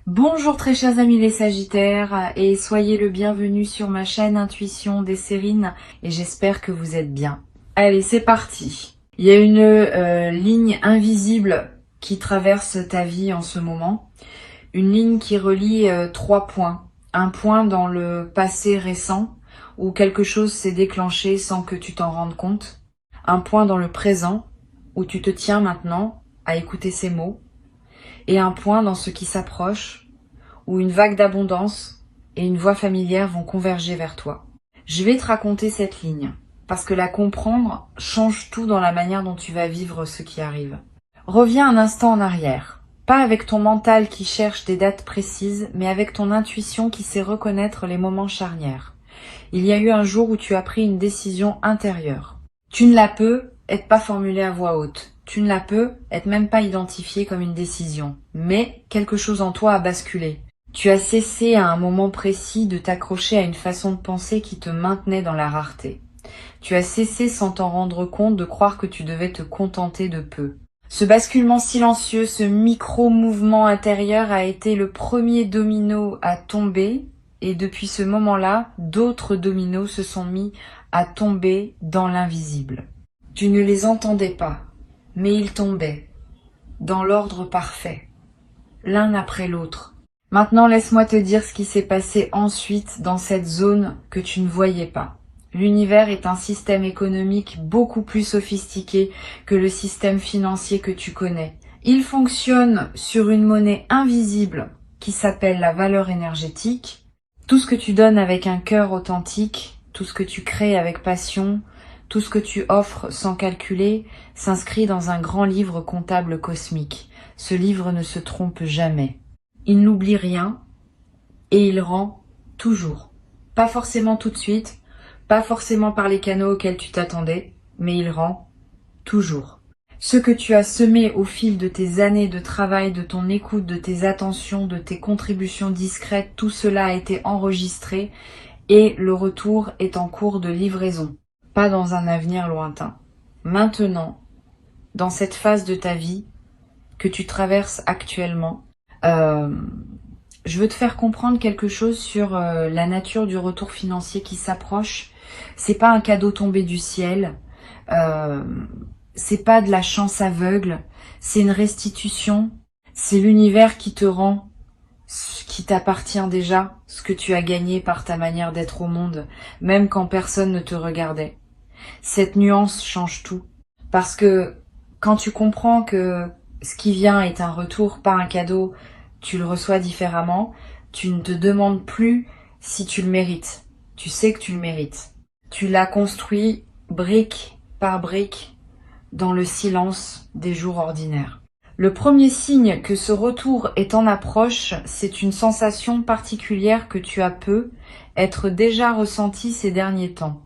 Bonjour très chers amis les Sagittaires et soyez le bienvenu sur ma chaîne Intuition des Sérines et j'espère que vous êtes bien. Allez, c'est parti. Il y a une ligne invisible qui traverse ta vie en ce moment. Une ligne qui relie trois points. Un point dans le passé récent où quelque chose s'est déclenché sans que tu t'en rendes compte. Un point dans le présent où tu te tiens maintenant à écouter ces mots. Et un point dans ce qui s'approche, où une vague d'abondance et une voix familière vont converger vers toi. Je vais te raconter cette ligne, parce que la comprendre change tout dans la manière dont tu vas vivre ce qui arrive. Reviens un instant en arrière, pas avec ton mental qui cherche des dates précises, mais avec ton intuition qui sait reconnaître les moments charnières. Il y a eu un jour où tu as pris une décision intérieure. Tu ne la peux être pas formulée à voix haute. Tu ne la peux être même pas identifiée comme une décision. Mais quelque chose en toi a basculé. Tu as cessé à un moment précis de t'accrocher à une façon de penser qui te maintenait dans la rareté. Tu as cessé sans t'en rendre compte de croire que tu devais te contenter de peu. Ce basculement silencieux, ce micro-mouvement intérieur a été le premier domino à tomber et depuis ce moment-là, d'autres dominos se sont mis à tomber dans l'invisible. Tu ne les entendais pas, mais ils tombaient, dans l'ordre parfait, l'un après l'autre. Maintenant, laisse-moi te dire ce qui s'est passé ensuite dans cette zone que tu ne voyais pas. L'univers est un système économique beaucoup plus sophistiqué que le système financier que tu connais. Il fonctionne sur une monnaie invisible qui s'appelle la valeur énergétique. Tout ce que tu donnes avec un cœur authentique, tout ce que tu crées avec passion, tout ce que tu offres sans calculer, s'inscrit dans un grand livre comptable cosmique. Ce livre ne se trompe jamais. Il n'oublie rien et il rend toujours. Pas forcément tout de suite, pas forcément par les canaux auxquels tu t'attendais, mais il rend toujours. Ce que tu as semé au fil de tes années de travail, de ton écoute, de tes attentions, de tes contributions discrètes, tout cela a été enregistré et le retour est en cours de livraison. Pas dans un avenir lointain. Maintenant, dans cette phase de ta vie que tu traverses actuellement, je veux te faire comprendre quelque chose sur la nature du retour financier qui s'approche. C'est pas un cadeau tombé du ciel, c'est pas de la chance aveugle, c'est une restitution, c'est l'univers qui te rend ce qui t'appartient déjà, ce que tu as gagné par ta manière d'être au monde, même quand personne ne te regardait. Cette nuance change tout, parce que quand tu comprends que ce qui vient est un retour, pas un cadeau, tu le reçois différemment, tu ne te demandes plus si tu le mérites. Tu sais que tu le mérites. Tu l'as construit brique par brique dans le silence des jours ordinaires. Le premier signe que ce retour est en approche, c'est une sensation particulière que tu as pu être déjà ressentie ces derniers temps.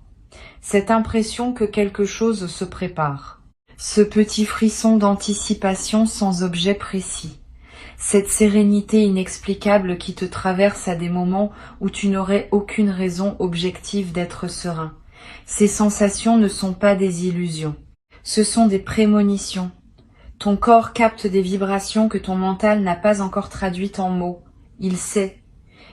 Cette impression que quelque chose se prépare. Ce petit frisson d'anticipation sans objet précis. Cette sérénité inexplicable qui te traverse à des moments où tu n'aurais aucune raison objective d'être serein. Ces sensations ne sont pas des illusions. Ce sont des prémonitions. Ton corps capte des vibrations que ton mental n'a pas encore traduites en mots. Il sait.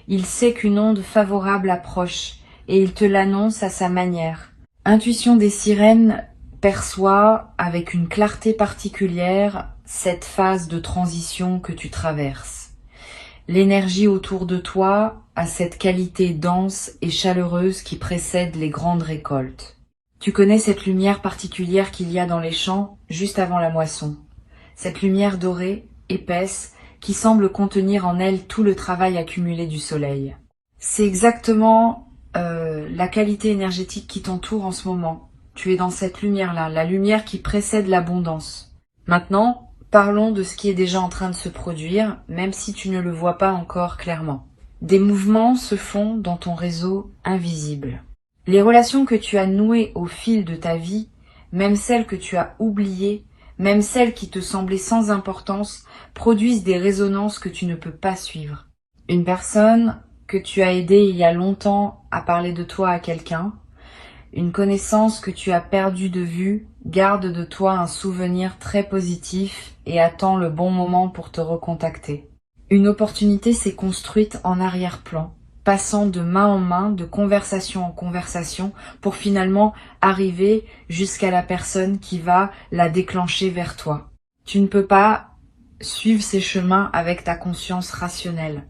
Il sait qu'une onde favorable approche et il te l'annonce à sa manière. Intuition des sirènes perçoit avec une clarté particulière cette phase de transition que tu traverses. L'énergie autour de toi a cette qualité dense et chaleureuse qui précède les grandes récoltes. Tu connais cette lumière particulière qu'il y a dans les champs juste avant la moisson. Cette lumière dorée, épaisse, qui semble contenir en elle tout le travail accumulé du soleil. C'est exactement la qualité énergétique qui t'entoure en ce moment. Tu es dans cette lumière-là, la lumière qui précède l'abondance. Maintenant, parlons de ce qui est déjà en train de se produire, même si tu ne le vois pas encore clairement. Des mouvements se font dans ton réseau invisible. Les relations que tu as nouées au fil de ta vie, même celles que tu as oubliées, même celles qui te semblaient sans importance, produisent des résonances que tu ne peux pas suivre. Une personne que tu as aidée il y a longtemps à parler de toi à quelqu'un, une connaissance que tu as perdue de vue, garde de toi un souvenir très positif et attend le bon moment pour te recontacter. Une opportunité s'est construite en arrière-plan, passant de main en main, de conversation en conversation, pour finalement arriver jusqu'à la personne qui va la déclencher vers toi. Tu ne peux pas suivre ces chemins avec ta conscience rationnelle.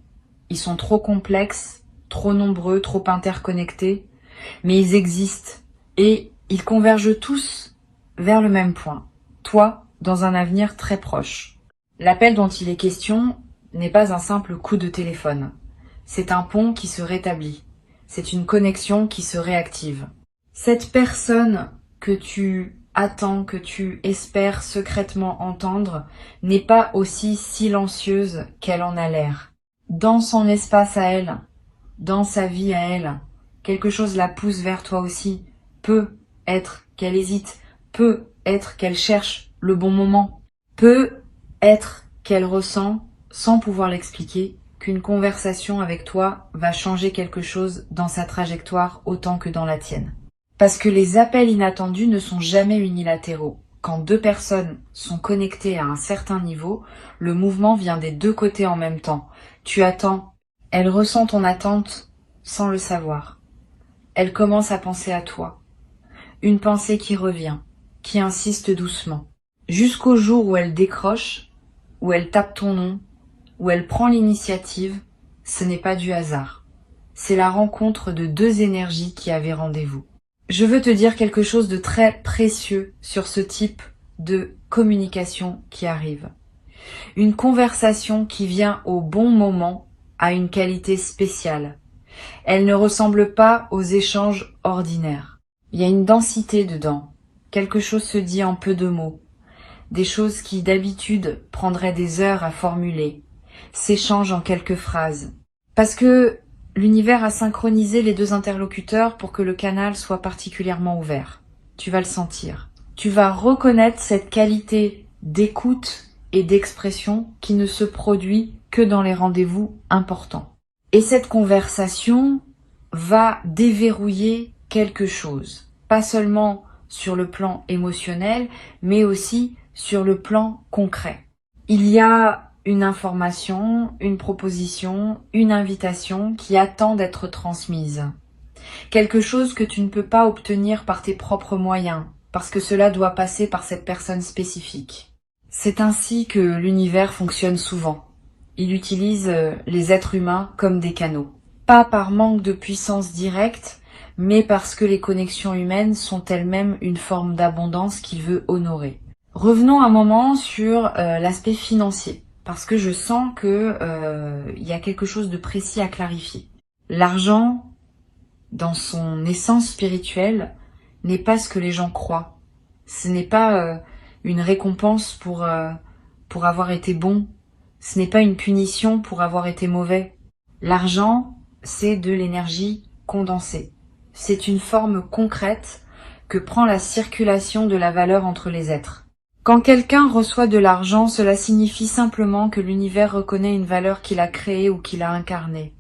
Ils sont trop complexes, trop nombreux, trop interconnectés, mais ils existent et ils convergent tous vers le même point, toi, dans un avenir très proche. L'appel dont il est question n'est pas un simple coup de téléphone. C'est un pont qui se rétablit. C'est une connexion qui se réactive. Cette personne que tu attends, que tu espères secrètement entendre, n'est pas aussi silencieuse qu'elle en a l'air. Dans son espace à elle, dans sa vie à elle, quelque chose la pousse vers toi aussi. Peut être qu'elle hésite, peut être qu'elle cherche le bon moment, peut être qu'elle ressent, sans pouvoir l'expliquer, qu'une conversation avec toi va changer quelque chose dans sa trajectoire autant que dans la tienne. Parce que les appels inattendus ne sont jamais unilatéraux. Quand deux personnes sont connectées à un certain niveau, le mouvement vient des deux côtés en même temps. Tu attends, elle ressent ton attente sans le savoir. Elle commence à penser à toi. Une pensée qui revient, qui insiste doucement. Jusqu'au jour où elle décroche, où elle tape ton nom, où elle prend l'initiative, ce n'est pas du hasard. C'est la rencontre de deux énergies qui avaient rendez-vous. Je veux te dire quelque chose de très précieux sur ce type de communication qui arrive. Une conversation qui vient au bon moment a une qualité spéciale. Elle ne ressemble pas aux échanges ordinaires. Il y a une densité dedans. Quelque chose se dit en peu de mots. Des choses qui d'habitude prendraient des heures à formuler s'échangent en quelques phrases. Parce que l'univers a synchronisé les deux interlocuteurs pour que le canal soit particulièrement ouvert. Tu vas le sentir. Tu vas reconnaître cette qualité d'écoute et d'expression qui ne se produit que dans les rendez-vous importants. Et cette conversation va déverrouiller quelque chose. Pas seulement sur le plan émotionnel, mais aussi sur le plan concret. Il y a une information, une proposition, une invitation qui attend d'être transmise. Quelque chose que tu ne peux pas obtenir par tes propres moyens, parce que cela doit passer par cette personne spécifique. C'est ainsi que l'univers fonctionne souvent. Il utilise les êtres humains comme des canaux. Pas par manque de puissance directe, mais parce que les connexions humaines sont elles-mêmes une forme d'abondance qu'il veut honorer. Revenons un moment sur l'aspect financier, parce que je sens que y a quelque chose de précis à clarifier. L'argent, dans son essence spirituelle, n'est pas ce que les gens croient. Ce n'est pas une récompense pour avoir été bon. Ce n'est pas une punition pour avoir été mauvais. L'argent, c'est de l'énergie condensée. C'est une forme concrète que prend la circulation de la valeur entre les êtres. Quand quelqu'un reçoit de l'argent, cela signifie simplement que l'univers reconnaît une valeur qu'il a créée ou qu'il a incarnée.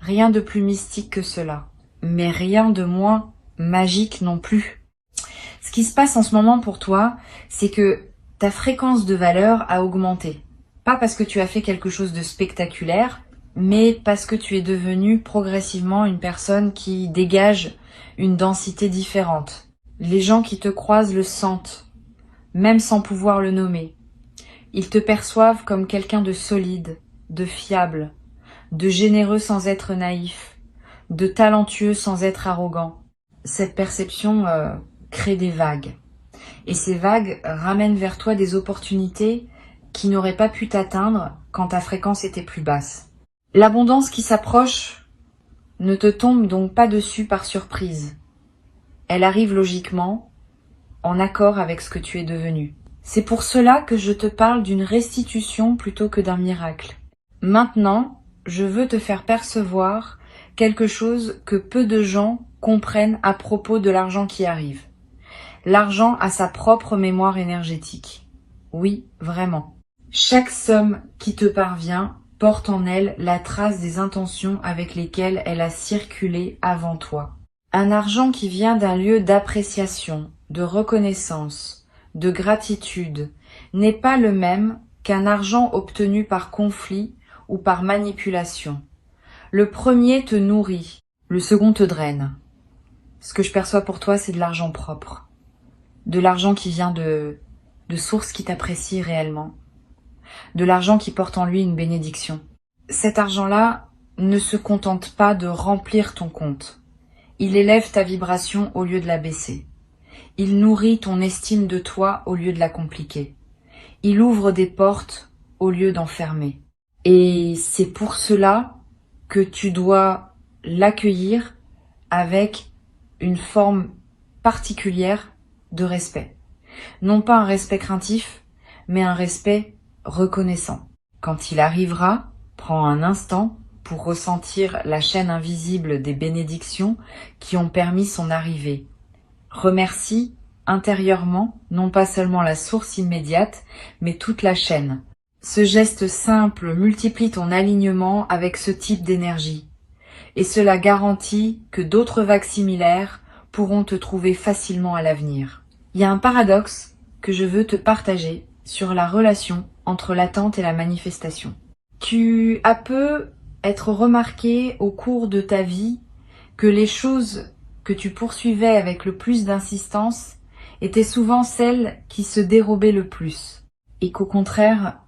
Rien de plus mystique que cela, mais rien de moins magique non plus. Ce qui se passe en ce moment pour toi, c'est que ta fréquence de valeur a augmenté. Pas parce que tu as fait quelque chose de spectaculaire, mais parce que tu es devenu progressivement une personne qui dégage une densité différente. Les gens qui te croisent le sentent, même sans pouvoir le nommer. Ils te perçoivent comme quelqu'un de solide, de fiable, de généreux sans être naïf, de talentueux sans être arrogant. Cette perception crée des vagues. Et ces vagues ramènent vers toi des opportunités qui n'auraient pas pu t'atteindre quand ta fréquence était plus basse. L'abondance qui s'approche ne te tombe donc pas dessus par surprise. Elle arrive logiquement, en accord avec ce que tu es devenu. C'est pour cela que je te parle d'une restitution plutôt que d'un miracle. Maintenant, je veux te faire percevoir quelque chose que peu de gens comprennent à propos de l'argent qui arrive. L'argent a sa propre mémoire énergétique. Oui, vraiment. Chaque somme qui te parvient porte en elle la trace des intentions avec lesquelles elle a circulé avant toi. Un argent qui vient d'un lieu d'appréciation, de reconnaissance, de gratitude, n'est pas le même qu'un argent obtenu par conflit ou par manipulation. Le premier te nourrit, le second te draine. Ce que je perçois pour toi, c'est de l'argent propre. De l'argent qui vient de sources qui t'apprécient réellement. De l'argent qui porte en lui une bénédiction. Cet argent-là ne se contente pas de remplir ton compte. Il élève ta vibration au lieu de la baisser. Il nourrit ton estime de toi au lieu de la compliquer. Il ouvre des portes au lieu d'en fermer. Et c'est pour cela que tu dois l'accueillir avec une forme particulière de respect. Non pas un respect craintif, mais un respect reconnaissant. Quand il arrivera, prends un instant pour ressentir la chaîne invisible des bénédictions qui ont permis son arrivée. Remercie intérieurement, non pas seulement la source immédiate, mais toute la chaîne. Ce geste simple multiplie ton alignement avec ce type d'énergie. Et cela garantit que d'autres vagues similaires pourront te trouver facilement à l'avenir. Il y a un paradoxe que je veux te partager sur la relation entre l'attente et la manifestation. Tu as peu être remarqué au cours de ta vie que les choses que tu poursuivais avec le plus d'insistance étaient souvent celles qui se dérobaient le plus, et qu'au contraire,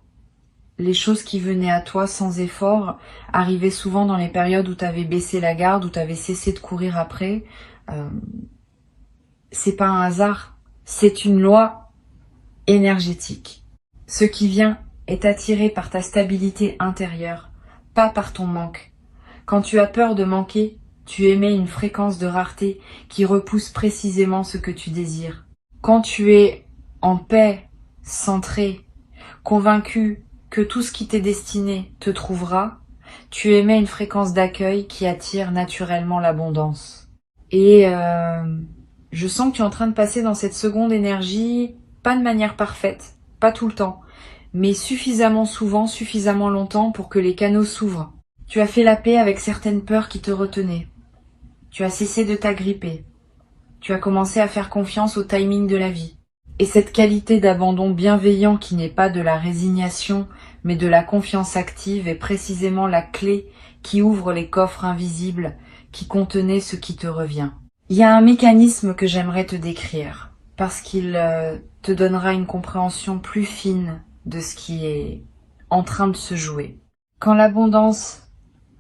les choses qui venaient à toi sans effort arrivaient souvent dans les périodes où tu avais baissé la garde, où tu avais cessé de courir après. C'est pas un hasard, c'est une loi énergétique. Ce qui vient est attiré par ta stabilité intérieure, pas par ton manque. Quand tu as peur de manquer, tu émets une fréquence de rareté qui repousse précisément ce que tu désires. Quand tu es en paix, centré, convaincu que tout ce qui t'est destiné te trouvera, tu émets une fréquence d'accueil qui attire naturellement l'abondance. Et je sens que tu es en train de passer dans cette seconde énergie, pas de manière parfaite, pas tout le temps, mais suffisamment souvent, suffisamment longtemps pour que les canaux s'ouvrent. Tu as fait la paix avec certaines peurs qui te retenaient. Tu as cessé de t'agripper. Tu as commencé à faire confiance au timing de la vie. Et cette qualité d'abandon bienveillant qui n'est pas de la résignation, mais de la confiance active est précisément la clé qui ouvre les coffres invisibles qui contenaient ce qui te revient. Il y a un mécanisme que j'aimerais te décrire, parce qu'il te donnera une compréhension plus fine de ce qui est en train de se jouer. Quand l'abondance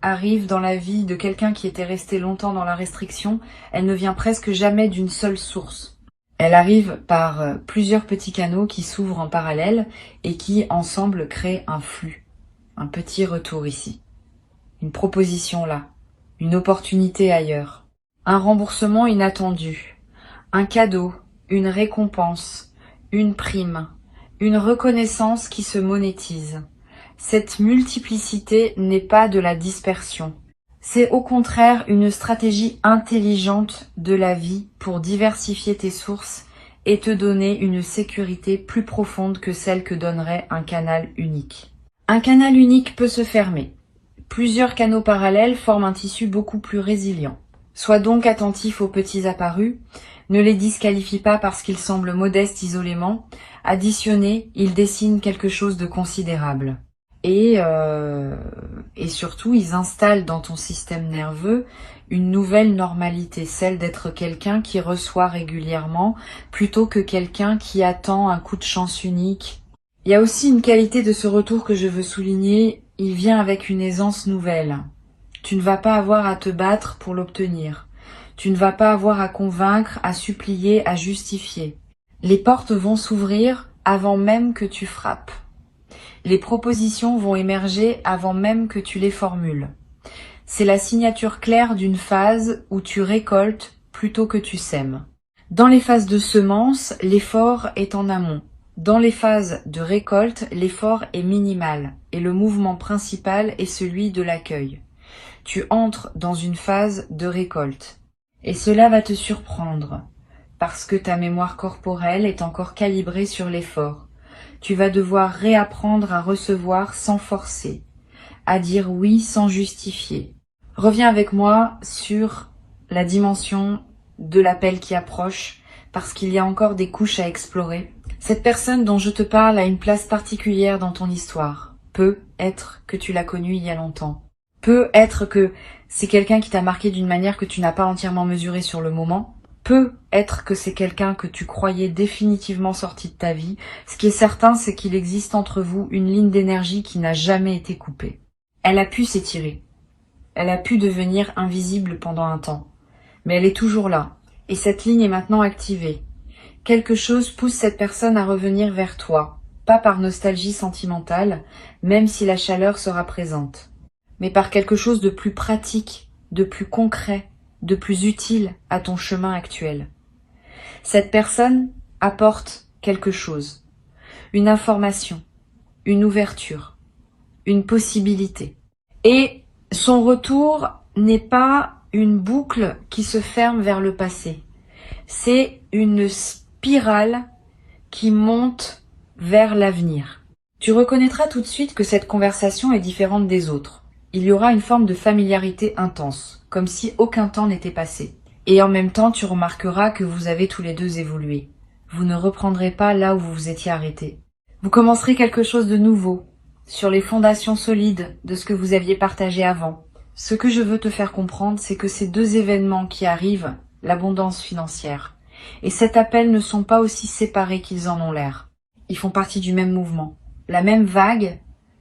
arrive dans la vie de quelqu'un qui était resté longtemps dans la restriction, elle ne vient presque jamais d'une seule source. Elle arrive par plusieurs petits canaux qui s'ouvrent en parallèle et qui ensemble créent un flux, un petit retour ici, une proposition là, une opportunité ailleurs, un remboursement inattendu, un cadeau, une récompense, une prime, une reconnaissance qui se monétise. Cette multiplicité n'est pas de la dispersion. C'est au contraire une stratégie intelligente de la vie pour diversifier tes sources et te donner une sécurité plus profonde que celle que donnerait un canal unique. Un canal unique peut se fermer. Plusieurs canaux parallèles forment un tissu beaucoup plus résilient. Sois donc attentif aux petits apparus. Ne les disqualifie pas parce qu'ils semblent modestes isolément. Additionnés, ils dessinent quelque chose de considérable. Et surtout, ils installent dans ton système nerveux une nouvelle normalité, celle d'être quelqu'un qui reçoit régulièrement plutôt que quelqu'un qui attend un coup de chance unique. Il y a aussi une qualité de ce retour que je veux souligner, il vient avec une aisance nouvelle. Tu ne vas pas avoir à te battre pour l'obtenir. Tu ne vas pas avoir à convaincre, à supplier, à justifier. Les portes vont s'ouvrir avant même que tu frappes. Les propositions vont émerger avant même que tu les formules. C'est la signature claire d'une phase où tu récoltes plutôt que tu sèmes. Dans les phases de semence, l'effort est en amont. Dans les phases de récolte, l'effort est minimal et le mouvement principal est celui de l'accueil. Tu entres dans une phase de récolte et cela va te surprendre parce que ta mémoire corporelle est encore calibrée sur l'effort. Tu vas devoir réapprendre à recevoir sans forcer, à dire oui sans justifier. Reviens avec moi sur la dimension de l'appel qui approche, parce qu'il y a encore des couches à explorer. Cette personne dont je te parle a une place particulière dans ton histoire. Peu être que tu l'as connu il y a longtemps. Peut être que c'est quelqu'un qui t'a marqué d'une manière que tu n'as pas entièrement mesurée sur le moment. Peut être que c'est quelqu'un que tu croyais définitivement sorti de ta vie. Ce qui est certain, c'est qu'il existe entre vous une ligne d'énergie qui n'a jamais été coupée. Elle a pu s'étirer. Elle a pu devenir invisible pendant un temps. Mais elle est toujours là. Et cette ligne est maintenant activée. Quelque chose pousse cette personne à revenir vers toi. Pas par nostalgie sentimentale, même si la chaleur sera présente. Mais par quelque chose de plus pratique, de plus concret, de plus utile à ton chemin actuel. Cette personne apporte quelque chose. Une information, une ouverture, une possibilité. Et son retour n'est pas une boucle qui se ferme vers le passé. C'est une spirale qui monte vers l'avenir. Tu reconnaîtras tout de suite que cette conversation est différente des autres. Il y aura une forme de familiarité intense, comme si aucun temps n'était passé. Et en même temps, tu remarqueras que vous avez tous les deux évolué. Vous ne reprendrez pas là où vous vous étiez arrêté. Vous commencerez quelque chose de nouveau, sur les fondations solides de ce que vous aviez partagé avant. Ce que je veux te faire comprendre, c'est que ces deux événements qui arrivent, l'abondance financière, et cet appel ne sont pas aussi séparés qu'ils en ont l'air. Ils font partie du même mouvement. La même vague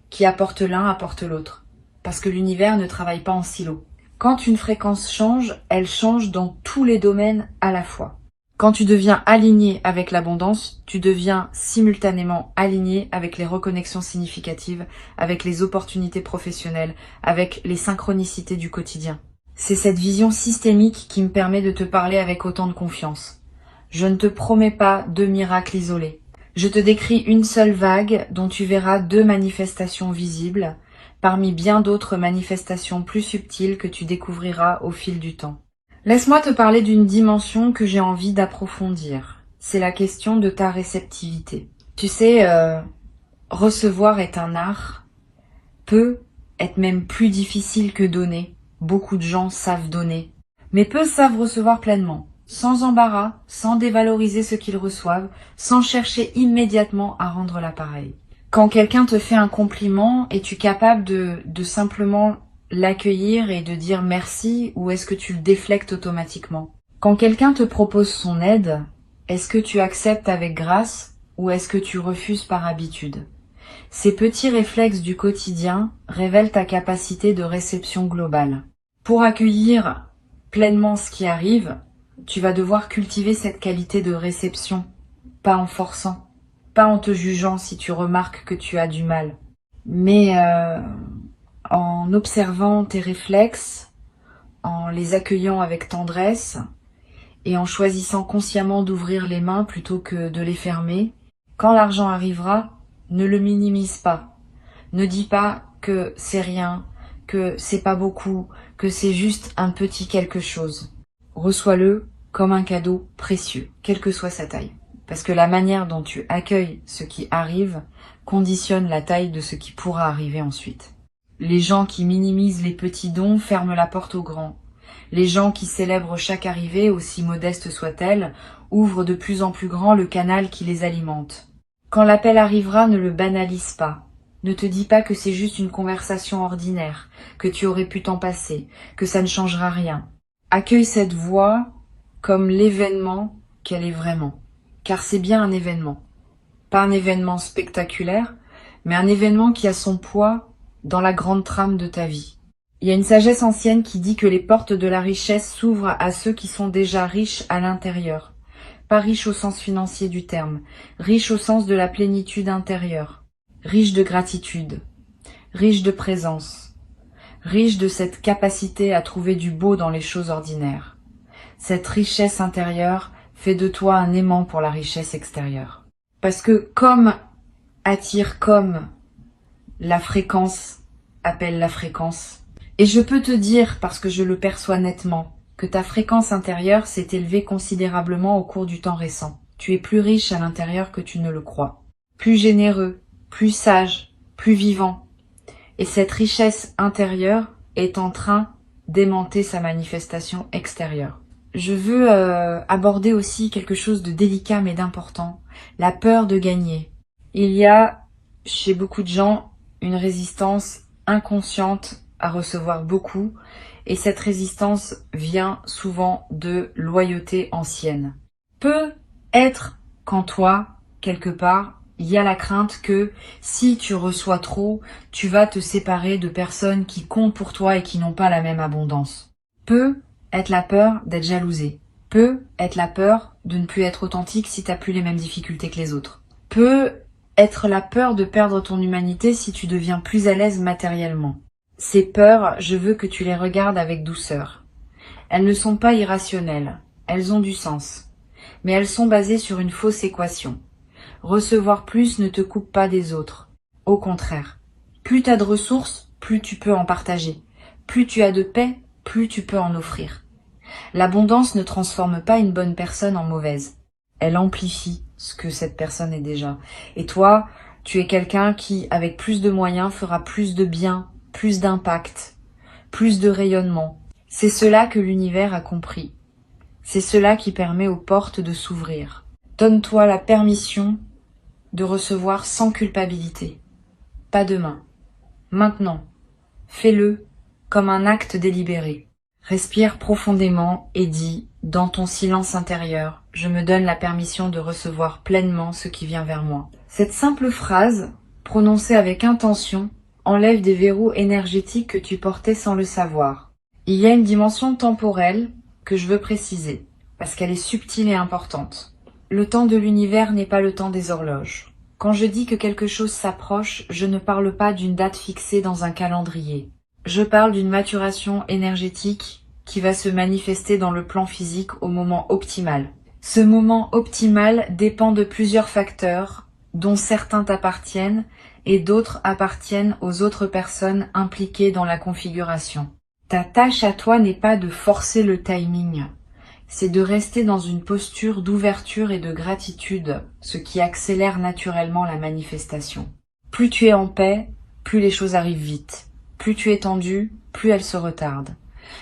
qui apporte l'un apporte l'autre. Parce que l'univers ne travaille pas en silo. Quand une fréquence change, elle change dans tous les domaines à la fois. Quand tu deviens aligné avec l'abondance, tu deviens simultanément aligné avec les reconnexions significatives, avec les opportunités professionnelles, avec les synchronicités du quotidien. C'est cette vision systémique qui me permet de te parler avec autant de confiance. Je ne te promets pas deux miracles isolés. Je te décris une seule vague dont tu verras deux manifestations visibles, parmi bien d'autres manifestations plus subtiles que tu découvriras au fil du temps. Laisse-moi te parler d'une dimension que j'ai envie d'approfondir. C'est la question de ta réceptivité. Tu sais, recevoir est un art, peut être même plus difficile que donner. Beaucoup de gens savent donner, mais peu savent recevoir pleinement, sans embarras, sans dévaloriser ce qu'ils reçoivent, sans chercher immédiatement à rendre l'appareil. Quand quelqu'un te fait un compliment, es-tu capable de simplement l'accueillir et de dire merci, ou est-ce que tu le déflectes automatiquement? Quand quelqu'un te propose son aide, est-ce que tu acceptes avec grâce ou est-ce que tu refuses par habitude? Ces petits réflexes du quotidien révèlent ta capacité de réception globale. Pour accueillir pleinement ce qui arrive, tu vas devoir cultiver cette qualité de réception, pas en forçant, pas en te jugeant si tu remarques que tu as du mal, mais en observant tes réflexes, en les accueillant avec tendresse et en choisissant consciemment d'ouvrir les mains plutôt que de les fermer. Quand l'argent arrivera, ne le minimise pas. Ne dis pas que c'est rien, que c'est pas beaucoup, que c'est juste un petit quelque chose. Reçois-le comme un cadeau précieux, quelle que soit sa taille. Parce que la manière dont tu accueilles ce qui arrive conditionne la taille de ce qui pourra arriver ensuite. Les gens qui minimisent les petits dons ferment la porte aux grands. Les gens qui célèbrent chaque arrivée, aussi modeste soit-elle, ouvrent de plus en plus grand le canal qui les alimente. Quand l'appel arrivera, ne le banalise pas. Ne te dis pas que c'est juste une conversation ordinaire, que tu aurais pu t'en passer, que ça ne changera rien. Accueille cette voix comme l'événement qu'elle est vraiment. Car c'est bien un événement. Pas un événement spectaculaire, mais un événement qui a son poids dans la grande trame de ta vie. Il y a une sagesse ancienne qui dit que les portes de la richesse s'ouvrent à ceux qui sont déjà riches à l'intérieur. Pas riches au sens financier du terme, riches au sens de la plénitude intérieure, riches de gratitude, riches de présence, riches de cette capacité à trouver du beau dans les choses ordinaires. Cette richesse intérieure fait de toi un aimant pour la richesse extérieure. Parce que comme attire comme, la fréquence appelle la fréquence. Et je peux te dire, parce que je le perçois nettement, que ta fréquence intérieure s'est élevée considérablement au cours du temps récent. Tu es plus riche à l'intérieur que tu ne le crois. Plus généreux, plus sage, plus vivant. Et cette richesse intérieure est en train d'aimanter sa manifestation extérieure. Je veux aborder aussi quelque chose de délicat mais d'important. La peur de gagner. Il y a, chez beaucoup de gens, une résistance inconsciente à recevoir beaucoup, et cette résistance vient souvent de loyauté ancienne. Peut être qu'en toi, quelque part, il y a la crainte que si tu reçois trop, tu vas te séparer de personnes qui comptent pour toi et qui n'ont pas la même abondance. Peut être la peur d'être jalousé. Peut être la peur de ne plus être authentique si tu n'as plus les mêmes difficultés que les autres. Peut être la peur de perdre ton humanité si tu deviens plus à l'aise matériellement. Ces peurs, je veux que tu les regardes avec douceur. Elles ne sont pas irrationnelles, elles ont du sens. Mais elles sont basées sur une fausse équation. Recevoir plus ne te coupe pas des autres. Au contraire, plus tu as de ressources, plus tu peux en partager. Plus tu as de paix, plus tu peux en offrir. L'abondance ne transforme pas une bonne personne en mauvaise. Elle amplifie ce que cette personne est déjà. Et toi, tu es quelqu'un qui, avec plus de moyens, fera plus de bien, plus d'impact, plus de rayonnement. C'est cela que l'univers a compris. C'est cela qui permet aux portes de s'ouvrir. Donne-toi la permission de recevoir sans culpabilité. Pas demain. Maintenant. Fais-le comme un acte délibéré. Respire profondément et dis, dans ton silence intérieur, je me donne la permission de recevoir pleinement ce qui vient vers moi. Cette simple phrase, prononcée avec intention, enlève des verrous énergétiques que tu portais sans le savoir. Il y a une dimension temporelle que je veux préciser, parce qu'elle est subtile et importante. Le temps de l'univers n'est pas le temps des horloges. Quand je dis que quelque chose s'approche, je ne parle pas d'une date fixée dans un calendrier. Je parle d'une maturation énergétique qui va se manifester dans le plan physique au moment optimal. Ce moment optimal dépend de plusieurs facteurs, dont certains t'appartiennent et d'autres appartiennent aux autres personnes impliquées dans la configuration. Ta tâche à toi n'est pas de forcer le timing, c'est de rester dans une posture d'ouverture et de gratitude, ce qui accélère naturellement la manifestation. Plus tu es en paix, plus les choses arrivent vite. Plus tu es tendu, plus elles se retardent.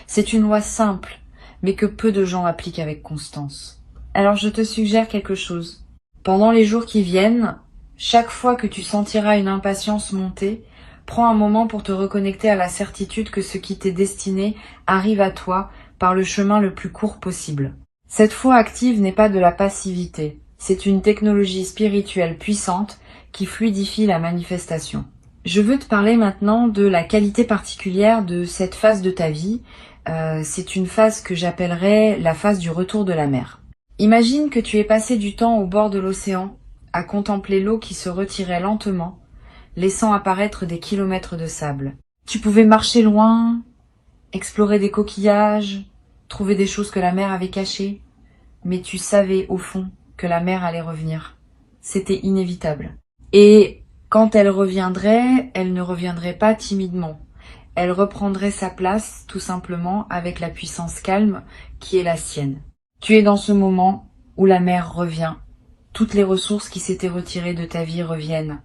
C'est une loi simple, mais que peu de gens appliquent avec constance. Alors je te suggère quelque chose. Pendant les jours qui viennent, chaque fois que tu sentiras une impatience monter, prends un moment pour te reconnecter à la certitude que ce qui t'est destiné arrive à toi par le chemin le plus court possible. Cette foi active n'est pas de la passivité, c'est une technologie spirituelle puissante qui fluidifie la manifestation. Je veux te parler maintenant de la qualité particulière de cette phase de ta vie. C'est une phase que j'appellerais la phase du retour de la mer. Imagine que tu aies passé du temps au bord de l'océan, à contempler l'eau qui se retirait lentement, laissant apparaître des kilomètres de sable. Tu pouvais marcher loin, explorer des coquillages, trouver des choses que la mer avait cachées, mais tu savais au fond que la mer allait revenir. C'était inévitable. Et quand elle ne reviendrait pas timidement. Elle reprendrait sa place, tout simplement, avec la puissance calme qui est la sienne. Tu es dans ce moment où la mer revient. Toutes les ressources qui s'étaient retirées de ta vie reviennent.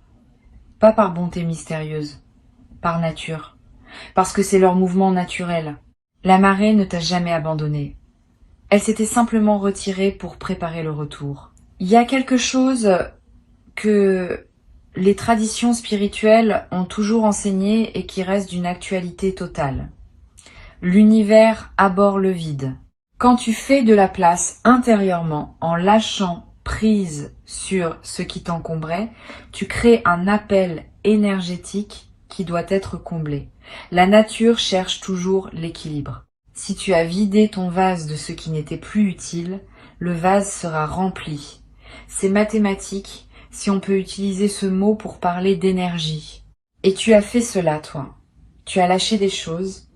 Pas par bonté mystérieuse, par nature. Parce que c'est leur mouvement naturel. La marée ne t'a jamais abandonné. Elle s'était simplement retirée pour préparer le retour. Il y a quelque chose que les traditions spirituelles ont toujours enseigné et qui reste d'une actualité totale. L'univers abhorre le vide. Quand tu fais de la place intérieurement en lâchant prise sur ce qui t'encombrait, tu crées un appel énergétique qui doit être comblé. La nature cherche toujours l'équilibre. Si tu as vidé ton vase de ce qui n'était plus utile, le vase sera rempli. C'est mathématique. Si on peut utiliser ce mot pour parler d'énergie. Et tu as fait cela, toi. Tu as lâché des choses.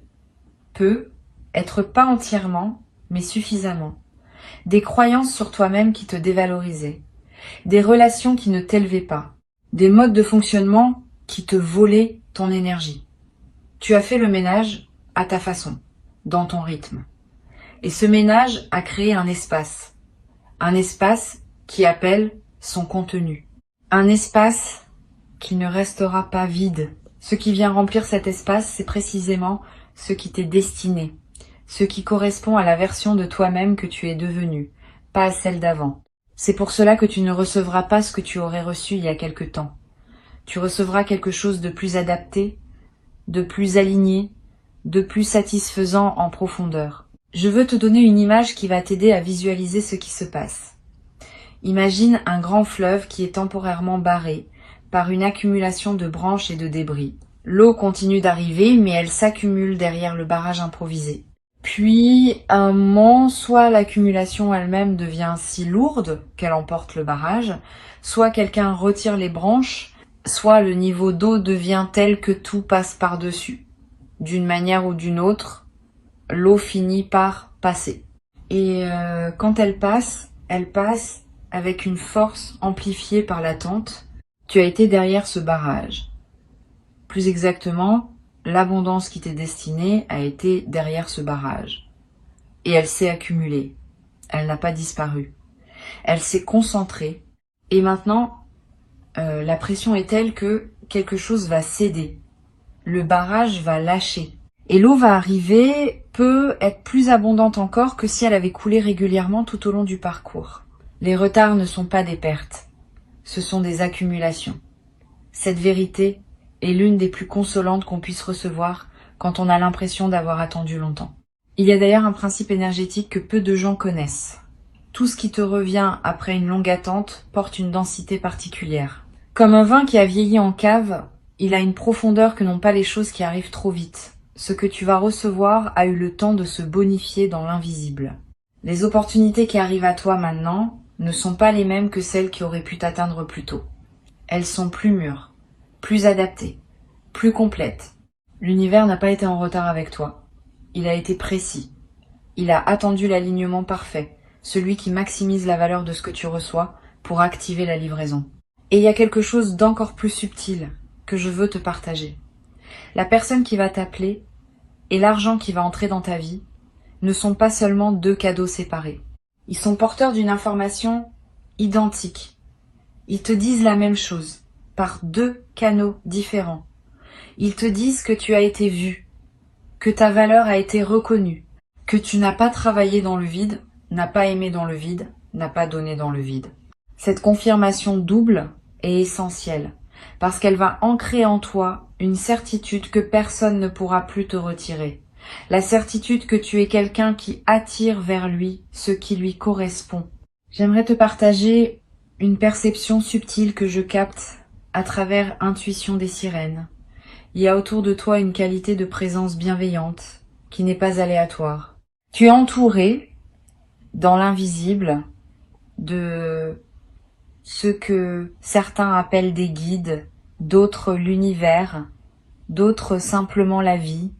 Peu, être pas entièrement, mais suffisamment. Des croyances sur toi-même qui te dévalorisaient. Des relations qui ne t'élevaient pas. Des modes de fonctionnement qui te volaient ton énergie. Tu as fait le ménage à ta façon, dans ton rythme. Et ce ménage a créé un espace. Un espace qui appelle son contenu. Un espace qui ne restera pas vide. Ce qui vient remplir cet espace, c'est précisément ce qui t'est destiné, ce qui correspond à la version de toi-même que tu es devenu, pas à celle d'avant. C'est pour cela que tu ne recevras pas ce que tu aurais reçu il y a quelque temps. Tu recevras quelque chose de plus adapté, de plus aligné, de plus satisfaisant en profondeur. Je veux te donner une image qui va t'aider à visualiser ce qui se passe. Imagine un grand fleuve qui est temporairement barré par une accumulation de branches et de débris. L'eau continue d'arriver, mais elle s'accumule derrière le barrage improvisé. Puis, à un moment, soit l'accumulation elle-même devient si lourde qu'elle emporte le barrage, soit quelqu'un retire les branches, soit le niveau d'eau devient tel que tout passe par-dessus. D'une manière ou d'une autre, l'eau finit par passer. Et quand elle passe avec une force amplifiée par l'attente. Tu as été derrière ce barrage. Plus exactement, l'abondance qui t'est destinée a été derrière ce barrage. Et elle s'est accumulée. Elle n'a pas disparu. Elle s'est concentrée. Et maintenant, la pression est telle que quelque chose va céder. Le barrage va lâcher. Et l'eau va arriver, peut être plus abondante encore que si elle avait coulé régulièrement tout au long du parcours. Les retards ne sont pas des pertes. Ce sont des accumulations. Cette vérité est l'une des plus consolantes qu'on puisse recevoir quand on a l'impression d'avoir attendu longtemps. Il y a d'ailleurs un principe énergétique que peu de gens connaissent. Tout ce qui te revient après une longue attente porte une densité particulière. Comme un vin qui a vieilli en cave, il a une profondeur que n'ont pas les choses qui arrivent trop vite. Ce que tu vas recevoir a eu le temps de se bonifier dans l'invisible. Les opportunités qui arrivent à toi maintenant ne sont pas les mêmes que celles qui auraient pu t'atteindre plus tôt. Elles sont plus mûres, plus adaptées, plus complètes. L'univers n'a pas été en retard avec toi. Il a été précis. Il a attendu l'alignement parfait, celui qui maximise la valeur de ce que tu reçois pour activer la livraison. Et il y a quelque chose d'encore plus subtil que je veux te partager. La personne qui va t'appeler et l'argent qui va entrer dans ta vie ne sont pas seulement deux cadeaux séparés. Ils sont porteurs d'une information identique. Ils te disent la même chose, par deux canaux différents. Ils te disent que tu as été vu, que ta valeur a été reconnue, que tu n'as pas travaillé dans le vide, n'as pas aimé dans le vide, n'as pas donné dans le vide. Cette confirmation double est essentielle, parce qu'elle va ancrer en toi une certitude que personne ne pourra plus te retirer. La certitude que tu es quelqu'un qui attire vers lui ce qui lui correspond. J'aimerais te partager une perception subtile que je capte à travers Intuition des sirènes. Il y a autour de toi une qualité de présence bienveillante qui n'est pas aléatoire. Tu es entouré, dans l'invisible, de ce que certains appellent des guides, d'autres l'univers, d'autres simplement la vie.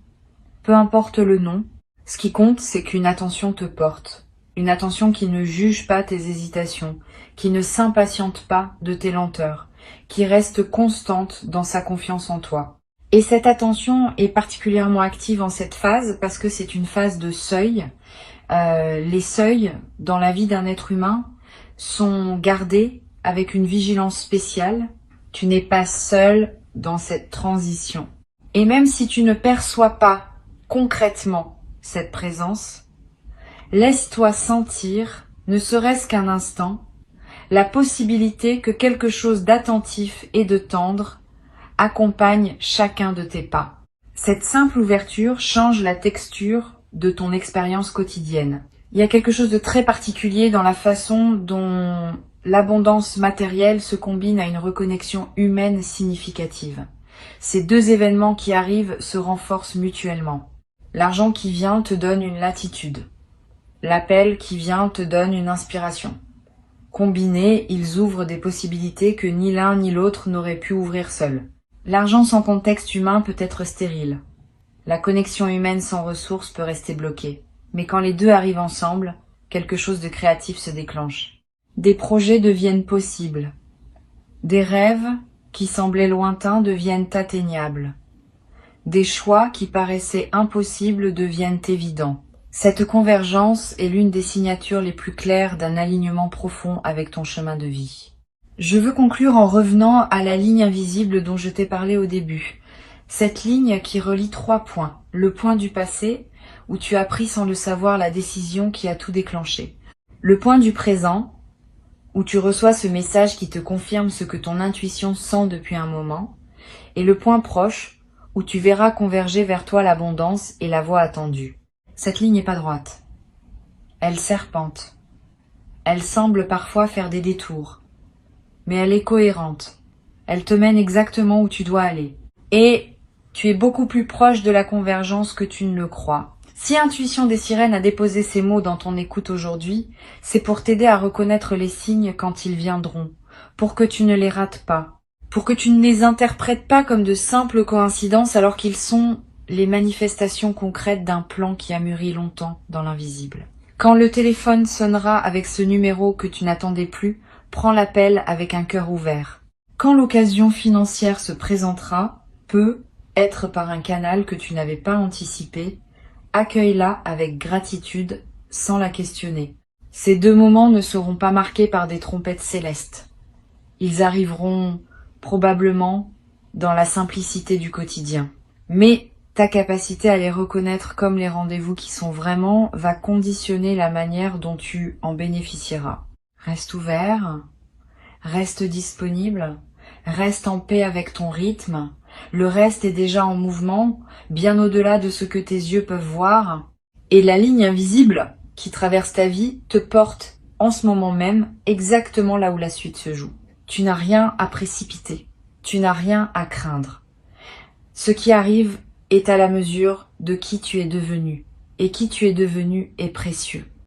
Peu importe le nom, ce qui compte, c'est qu'une attention te porte. Une attention qui ne juge pas tes hésitations, qui ne s'impatiente pas de tes lenteurs, qui reste constante dans sa confiance en toi. Et cette attention est particulièrement active en cette phase parce que c'est une phase de seuil. Les seuils dans la vie d'un être humain sont gardés avec une vigilance spéciale. Tu n'es pas seul dans cette transition. Et même si tu ne perçois pas concrètement cette présence, laisse-toi sentir, ne serait-ce qu'un instant, la possibilité que quelque chose d'attentif et de tendre accompagne chacun de tes pas. Cette simple ouverture change la texture de ton expérience quotidienne. Il y a quelque chose de très particulier dans la façon dont l'abondance matérielle se combine à une reconnexion humaine significative. Ces deux événements qui arrivent se renforcent mutuellement. L'argent qui vient te donne une latitude. L'appel qui vient te donne une inspiration. Combinés, ils ouvrent des possibilités que ni l'un ni l'autre n'aurait pu ouvrir seul. L'argent sans contexte humain peut être stérile. La connexion humaine sans ressources peut rester bloquée. Mais quand les deux arrivent ensemble, quelque chose de créatif se déclenche. Des projets deviennent possibles. Des rêves qui semblaient lointains deviennent atteignables. Des choix qui paraissaient impossibles deviennent évidents. Cette convergence est l'une des signatures les plus claires d'un alignement profond avec ton chemin de vie. Je veux conclure en revenant à la ligne invisible dont je t'ai parlé au début. Cette ligne qui relie 3 points. Le point du passé, où tu as pris sans le savoir la décision qui a tout déclenché. Le point du présent, où tu reçois ce message qui te confirme ce que ton intuition sent depuis un moment, et le point proche, où tu verras converger vers toi l'abondance et la voie attendue. Cette ligne n'est pas droite. Elle serpente. Elle semble parfois faire des détours. Mais elle est cohérente. Elle te mène exactement où tu dois aller. Et tu es beaucoup plus proche de la convergence que tu ne le crois. Si Intuition des Sirènes a déposé ces mots dans ton écoute aujourd'hui, c'est pour t'aider à reconnaître les signes quand ils viendront, pour que tu ne les rates pas, pour que tu ne les interprètes pas comme de simples coïncidences alors qu'ils sont les manifestations concrètes d'un plan qui a mûri longtemps dans l'invisible. Quand le téléphone sonnera avec ce numéro que tu n'attendais plus, prends l'appel avec un cœur ouvert. Quand l'occasion financière se présentera, peut être par un canal que tu n'avais pas anticipé, accueille-la avec gratitude sans la questionner. Ces deux moments ne seront pas marqués par des trompettes célestes. Ils arriveront probablement dans la simplicité du quotidien. Mais ta capacité à les reconnaître comme les rendez-vous qui sont vraiment va conditionner la manière dont tu en bénéficieras. Reste ouvert, reste disponible, reste en paix avec ton rythme. Le reste est déjà en mouvement, bien au-delà de ce que tes yeux peuvent voir. Et la ligne invisible qui traverse ta vie te porte en ce moment même exactement là où la suite se joue. Tu n'as rien à précipiter, tu n'as rien à craindre. Ce qui arrive est à la mesure de qui tu es devenu, et qui tu es devenu est précieux.